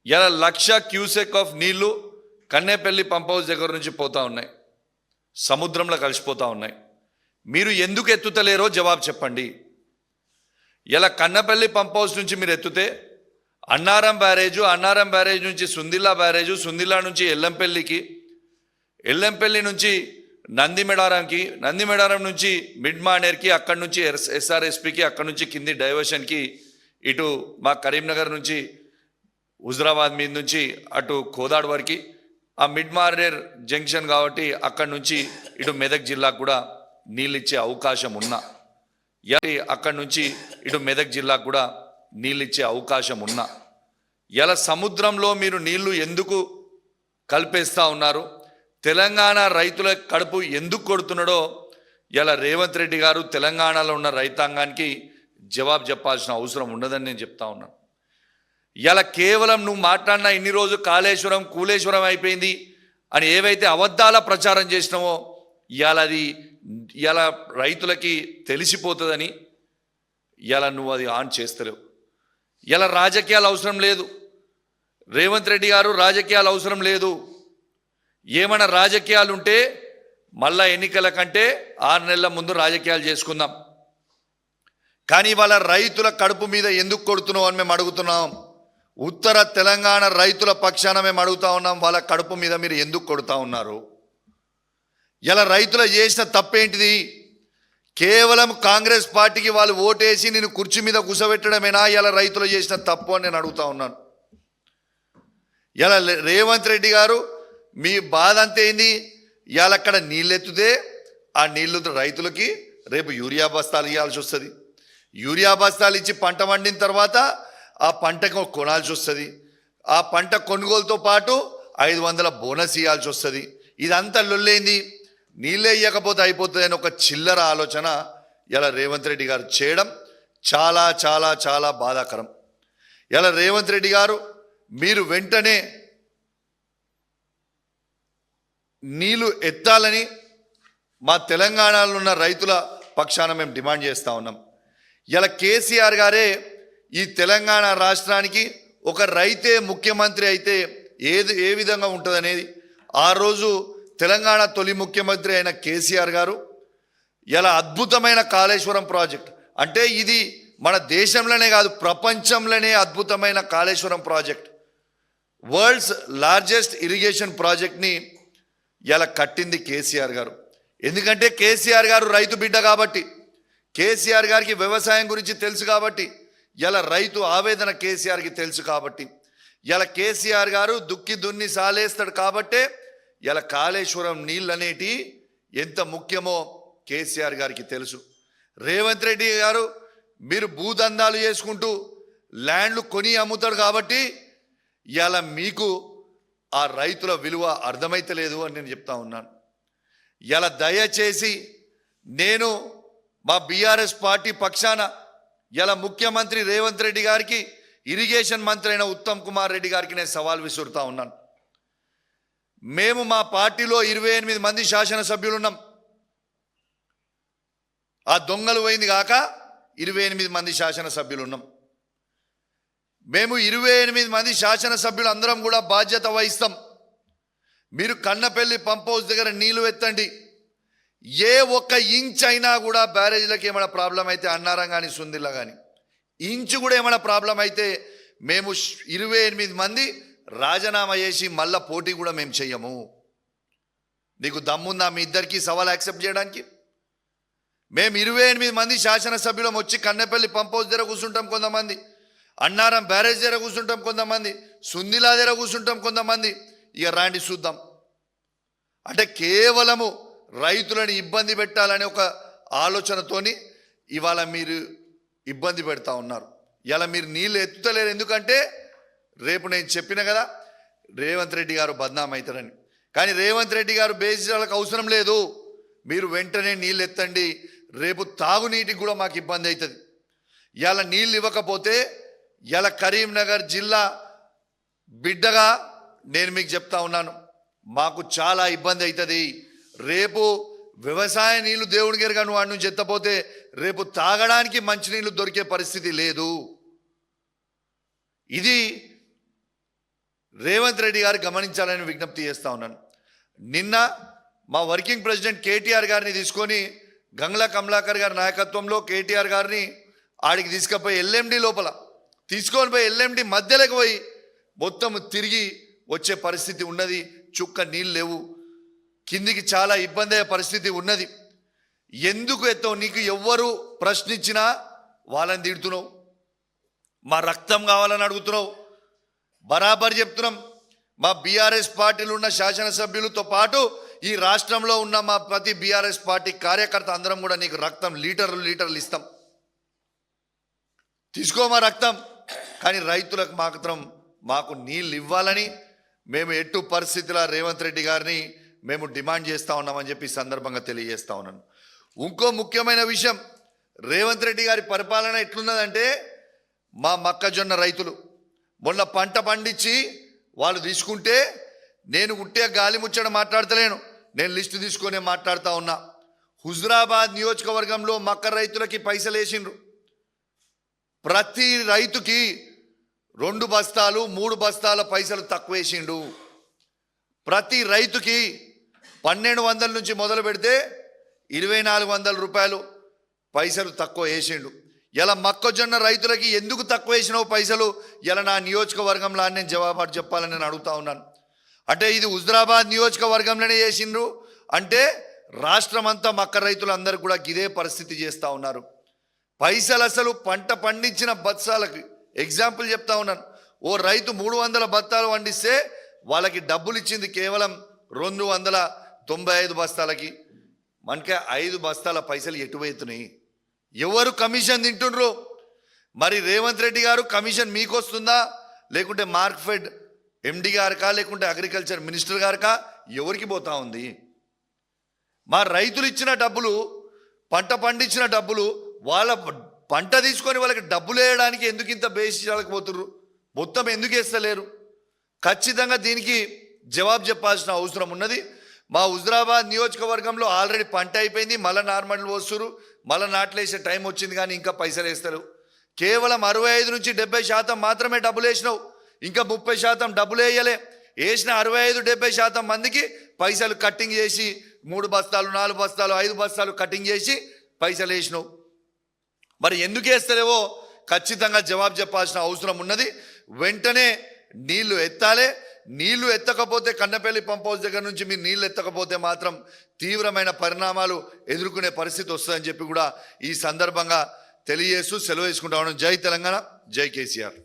ఇలా 1,00,000 cusec of నీళ్లు Kannepalli pump house దగ్గర నుంచి పోతా ఉన్నాయి, సముద్రంలో కలిసిపోతా ఉన్నాయి. మీరు ఎందుకు ఎత్తుతలేరో జవాబు చెప్పండి. ఇలా కన్నపల్లి పంప్ హౌస్ నుంచి మీరు ఎత్తుతే అన్నారం బ్యారేజ్ నుంచి సుందిల్లా బ్యారేజు, సుందిల్లా నుంచి ఎల్లంపల్లికి, ఎల్లంపల్లి నుంచి నందిమెడారంకి, నందిమెడారం నుంచి మిడ్ మానేర్కి, అక్కడి నుంచి ఎస్ఆర్ఎస్పికి, అక్కడి నుంచి కింది డైవర్షన్కి, ఇటు మా కరీంనగర్ నుంచి హుజరాబాద్ మీద నుంచి అటు కోదాడ్ వరకు ఆ మిడ్ మానేర్ జంక్షన్ కాబట్టి అక్కడి నుంచి ఇటు మెదక్ జిల్లాకు కూడా నీళ్ళు ఇచ్చే అవకాశం ఉన్నా, అక్కడి నుంచి ఇటు మెదక్ జిల్లాకు కూడా నీళ్ళు ఇచ్చే అవకాశం ఉన్నా, ఇలా సముద్రంలో మీరు నీళ్లు ఎందుకు కలిపేస్తూ ఉన్నారు, తెలంగాణ రైతుల కడుపు ఎందుకు కొడుతున్నాడో ఇలా రేవంత్ రెడ్డి గారు తెలంగాణలో ఉన్న రైతాంగానికి జవాబు చెప్పాల్సిన అవసరం ఉండదని నేను చెప్తా ఉన్నాను. ఇలా కేవలం నువ్వు మాట్లాడినా ఇన్ని రోజు కాళేశ్వరం కూలేశ్వరం అయిపోయింది అని ఏవైతే అబద్ధాల ప్రచారం చేసినావో ఇలా రైతులకి తెలిసిపోతుందని ఇలా నువ్వు అది ఆన్ చేస్తలేవు. ఇలా రాజకీయాలు అవసరం లేదు, రేవంత్ రెడ్డి గారు రాజకీయాలు అవసరం లేదు. ఏమైనా రాజకీయాలు ఉంటే మళ్ళా ఎన్నికల కంటే 6 నెలల ముందు రాజకీయాలు చేసుకుందాం. కానీ వాళ్ళ రైతుల కడుపు మీద ఎందుకు కొడుతున్నావు అని మేము అడుగుతున్నాం. ఉత్తర తెలంగాణ రైతుల పక్షాన మేము అడుగుతా ఉన్నాం, వాళ్ళ కడుపు మీద మీరు ఎందుకు కొడుతూ ఉన్నారు? ఇలా రైతులు చేసిన తప్పేంటిది? కేవలం కాంగ్రెస్ పార్టీకి వాళ్ళు ఓటేసి నేను కుర్చీ మీద కూర్చోబెట్టడమేనా ఇలా రైతులు చేసిన తప్పు అని నేను అడుగుతా ఉన్నాను. ఇలా రేవంత్ రెడ్డి గారు మీ బాధ అంతే ఏంది? ఇవాళ అక్కడ నీళ్ళు ఎత్తుతే ఆ నీళ్లు రైతులకి రేపు యూరియా బస్తాలు ఇవ్వాల్సి వస్తుంది. యూరియా బస్తాలు ఇచ్చి పంట వండిన తర్వాత ఆ పంటకు కొనాల్సి వస్తుంది. ఆ పంట కొనుగోలుతో పాటు 500 బోనస్ ఇవ్వాల్సి వస్తుంది. ఇదంతా లొల్లేంది? నీళ్ళే ఇవ్వకపోతే అయిపోతుంది అని ఒక చిల్లర ఆలోచన ఇలా రేవంత్ రెడ్డి గారు చేయడం చాలా చాలా చాలా బాధాకరం. ఇలా రేవంత్ రెడ్డి గారు మీరు వెంటనే నీళ్లు ఎత్తాలని మా తెలంగాణలో ఉన్న రైతుల పక్షాన మేము డిమాండ్ చేస్తూ ఉన్నాం. ఇలా కేసీఆర్ గారే ఈ తెలంగాణ రాష్ట్రానికి ఒక రైతే ముఖ్యమంత్రి అయితే ఏ విధంగా ఉంటుంది అనేది ఆ రోజు తెలంగాణ తొలి ముఖ్యమంత్రి అయిన కేసీఆర్ గారు ఇలా అద్భుతమైన కాళేశ్వరం ప్రాజెక్ట్, అంటే ఇది మన దేశంలోనే కాదు ప్రపంచంలోనే అద్భుతమైన Kaleshwaram project, world's largest irrigation ప్రాజెక్ట్ని ఇలా కట్టింది కేసీఆర్ గారు. ఎందుకంటే కేసీఆర్ గారు రైతు బిడ్డ కాబట్టి, కేసీఆర్ గారికి వ్యవసాయం గురించి తెలుసు కాబట్టి, ఇలా రైతు ఆవేదన కేసీఆర్కి తెలుసు కాబట్టి, ఇలా కేసీఆర్ గారు దుక్కి దున్ని సాలేస్తాడు కాబట్టే ఇలా కాళేశ్వరం నీళ్ళు అనేటి ఎంత ముఖ్యమో కేసీఆర్ గారికి తెలుసు. రేవంత్ రెడ్డి గారు మీరు భూదందాలు చేసుకుంటూ ల్యాండ్లు కొని అమ్ముతాడు కాబట్టి ఇలా మీకు ఆ రైతుల విలువ అర్థమైతలేదు అని నేను చెప్తా ఉన్నాను. ఇలా దయచేసి నేను మా బీఆర్ఎస్ పార్టీ పక్షాన ఇలా ముఖ్యమంత్రి రేవంత్ రెడ్డి గారికి, ఇరిగేషన్ మంత్రి అయిన ఉత్తమ్ కుమార్ రెడ్డి గారికి నేను సవాల్ విసురుతా ఉన్నాను. మేము మా పార్టీలో 28 మంది శాసనసభ్యులు ఉన్నాం. ఆ దొంగలు పోయింది కాక 28 మంది శాసనసభ్యులు ఉన్నాం. మేము 28 మంది శాసనసభ్యులు అందరం కూడా బాధ్యత వహిస్తాం. మీరు కన్నపల్లి పంప్ హౌస్ దగ్గర నీళ్లు ఎత్తండి. ఏ ఒక్క ఇంచ్ అయినా కూడా బ్యారేజ్లకు ఏమైనా ప్రాబ్లం అయితే అన్నారం కానీ సుందిల్లా కానీ ఇంచు కూడా ఏమైనా ప్రాబ్లం అయితే మేము 28 మంది రాజీనామా చేసి మళ్ళా పోటీ కూడా మేము చెయ్యము. నీకు దమ్ముందా మీ ఇద్దరికి సవాల్ యాక్సెప్ట్ చేయడానికి? మేము 28 మంది శాసనసభ్యులం వచ్చి కన్నపల్లి పంప్ హౌస్ దగ్గర కూర్చుంటాం కొంతమంది, అన్నారం బ్యారేజ్ దగ్గర కూర్చుంటాం కొంతమంది, సుందిలా దగ్గర కూర్చుంటాం కొంతమంది. ఇక రాండి చూద్దాం. అంటే కేవలము రైతులను ఇబ్బంది పెట్టాలనే ఒక ఆలోచనతోని ఇవాళ మీరు ఇబ్బంది పెడతా ఉన్నారు. ఇలా మీరు నీళ్ళు ఎత్తుతలేరు. ఎందుకంటే రేపు నేను చెప్పిన కదా రేవంత్ రెడ్డి గారు బద్నాం అవుతారని. కానీ రేవంత్ రెడ్డి గారు బేసిలకు అవసరం లేదు. మీరు వెంటనే నీళ్ళు ఎత్తండి. రేపు తాగునీటికి కూడా మాకు ఇబ్బంది అవుతుంది. ఇలా నీళ్ళు ఇవ్వకపోతే ఇలా కరీంనగర్ జిల్లా బిడ్డగా నేను మీకు చెప్తా ఉన్నాను, మాకు చాలా ఇబ్బంది అవుతుంది. రేపు వ్యవసాయ నీళ్లు దేవుడి గారు నువ్వు వాడి నుంచి ఎత్తపోతే రేపు తాగడానికి మంచినీళ్ళు దొరికే పరిస్థితి లేదు. ఇది రేవంత్ రెడ్డి గారు గమనించాలని విజ్ఞప్తి చేస్తా ఉన్నాను. నిన్న మా వర్కింగ్ ప్రెసిడెంట్ కేటీఆర్ గారిని తీసుకొని గంగ్లా కమలాకర్ గారి నాయకత్వంలో కేటీఆర్ గారిని ఆడికి తీసుకుపోయి ఎల్ఎండి లోపల తీసుకొని పోయి ఎల్ఎండి మధ్యలోకి పోయి మొత్తం తిరిగి వచ్చే పరిస్థితి ఉన్నది. చుక్క నీళ్ళు లేవు, కిందికి చాలా ఇబ్బంది అయ్యే పరిస్థితి ఉన్నది. ఎందుకు ఎత్తావు? నీకు ఎవ్వరు ప్రశ్నించినా వాళ్ళని తిడుతున్నావు, మా రక్తం కావాలని అడుగుతున్నావు. బరాబర్ చెప్తున్నాం, మా బీఆర్ఎస్ పార్టీలు ఉన్న శాసనసభ్యులతో పాటు ఈ రాష్ట్రంలో ఉన్న మా ప్రతి బీఆర్ఎస్ పార్టీ కార్యకర్త అందరం కూడా నీకు రక్తం లీటర్లు ఇస్తాం, తీసుకో మా రక్తం. కానీ రైతులకు మాత్రం మాకు నీళ్ళు ఇవ్వాలని మేము ఎట్టు పరిస్థితుల రేవంత్ రెడ్డి గారిని మేము డిమాండ్ చేస్తూ ఉన్నామని చెప్పి సందర్భంగా తెలియజేస్తా ఉన్నాను. ఇంకో ముఖ్యమైన విషయం, రేవంత్ రెడ్డి గారి పరిపాలన ఎట్లున్నదంటే, మా మొక్కజొన్న రైతులు మొన్న పంట పండించి వాళ్ళు తీసుకుంటే, నేను ఉట్టే గాలి ముచ్చట మాట్లాడతలేను, నేను లిస్టు తీసుకొని మాట్లాడుతూ ఉన్నా. హుజురాబాద్ నియోజకవర్గంలో మక్క రైతులకి పైసలు వేసిండ్రు. ప్రతి రైతుకి 2 బస్తాలు 3 బస్తాల పైసలు తక్కువ వేసిండు. ప్రతి రైతుకి 1200 నుంచి మొదలు పెడితే 2400 రూపాయలు పైసలు తక్కువ వేసిండు. ఇలా మొక్కజొన్న రైతులకి ఎందుకు తక్కువ వేసినావు పైసలు? ఇలా నా నియోజకవర్గంలో నేను జవాబు చెప్పాలని నేను అడుగుతా ఉన్నాను. అంటే ఇది హుజురాబాద్ నియోజకవర్గంలోనే చేసిండ్రు అంటే రాష్ట్రం అంతా మక్క రైతులందరూ కూడా ఇదే పరిస్థితి చేస్తూ ఉన్నారు. పైసలు అసలు పంట పండించిన బత్సాలకి ఎగ్జాంపుల్ చెప్తా ఉన్నాను. ఓ రైతు 300 బత్తాలు పండిస్తే వాళ్ళకి డబ్బులు ఇచ్చింది కేవలం 295 బస్తాలకి. మనకే 5 బస్తాల పైసలు ఎటువైతున్నాయి? ఎవరు కమిషన్ తింటుండ్రు? మరి రేవంత్ రెడ్డి గారు కమిషన్ మీకు వస్తుందా, లేకుంటే మార్క్ఫెడ్ ఎండి గారికా, లేకుంటే అగ్రికల్చర్ మినిస్టర్ గారికా, ఎవరికి పోతా ఉంది? మా రైతులు ఇచ్చిన డబ్బులు, పంట పండించిన డబ్బులు, వాళ్ళ పంట తీసుకొని వాళ్ళకి డబ్బులు వేయడానికి ఎందుకు ఇంత బేసిపోతుర్రు? మొత్తం ఎందుకు వేస్తలేరు? ఖచ్చితంగా దీనికి జవాబు చెప్పాల్సిన అవసరం ఉన్నది. మా హుజురాబాద్ నియోజకవర్గంలో ఆల్రెడీ పంట అయిపోయింది, మళ్ళీ నార్మల్ వస్తురు, మళ్ళీ నాట్లు వేసే టైం వచ్చింది, కానీ ఇంకా పైసలు వేస్తారు. కేవలం 65 నుంచి 70% మాత్రమే డబ్బులు వేసినావు, ఇంకా 30% డబ్బులు వేయలే. వేసిన 65-70% మందికి పైసలు కట్టింగ్ చేసి 3 బస్తాలు 4 బస్తాలు 5 బస్తాలు కట్టింగ్ చేసి పైసలు వేసినావు. మరి ఎందుకు వేస్తలేవో ఖచ్చితంగా జవాబు చెప్పాల్సిన అవసరం ఉన్నది. వెంటనే నీళ్లు ఎత్తాలే. నీళ్లు ఎత్తకపోతే, కన్నపల్లి పంప్ హౌస్ దగ్గర నుంచి మీరు నీళ్లు ఎత్తకపోతే మాత్రం తీవ్రమైన పరిణామాలు ఎదుర్కొనే పరిస్థితి వస్తుందని చెప్పి కూడా ఈ సందర్భంగా తెలియజేస్తూ సెలవు తీసుకుంటా ఉన్నాను. జై తెలంగాణ, జై కేసీఆర్.